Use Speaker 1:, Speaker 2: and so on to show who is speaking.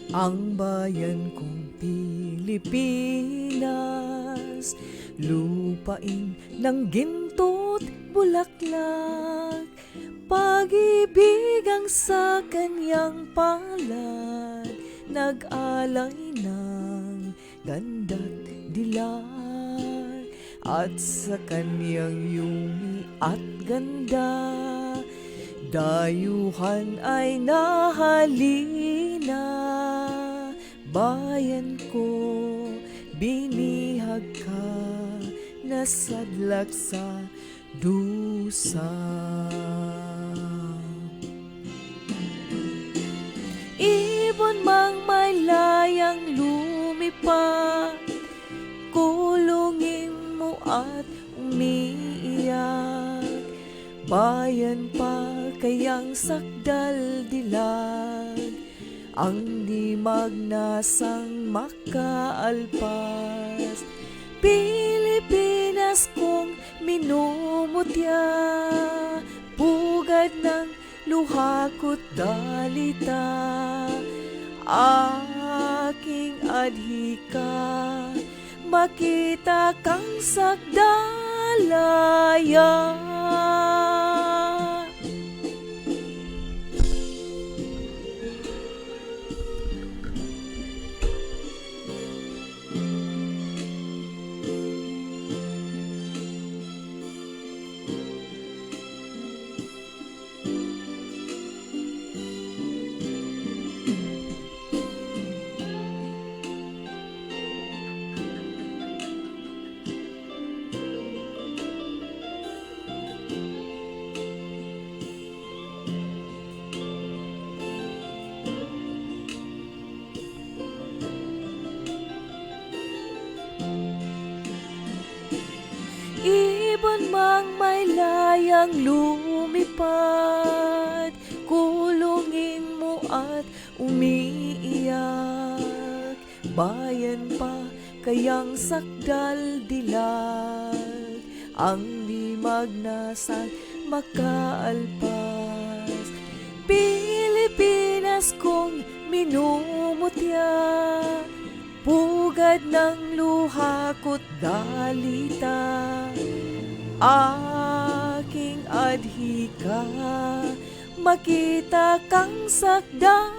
Speaker 1: Ang bayan kong Pilipinas, lupain ng ginto't bulaklak, pag-ibig ang sa kanyang palad, nag-alay ng ganda't dilag, at sa kanyang yumi at ganda, dayuhan ay nahalina. Bayan ko, binihag ka, nasadlak sa dusa. Ibon mang may layang lumipat, kulungin mo at umiiyak. Bayan pa kayang sakdal dilag, ang di magnasang makaalpas. Pilipinas kong minumutya, pugad ng luha ko't dalita, aking adhika, makita kang sakdalaya. Ibon mang may layang lumipad, kulungin mo at umiiyak. Bayan pa kayang sakdal dilag, ang di magnasan makaalpas. Pilipinas kong minumutya, pugad ng luha ko't dalita, aking adhika, makita kang sakdalaya.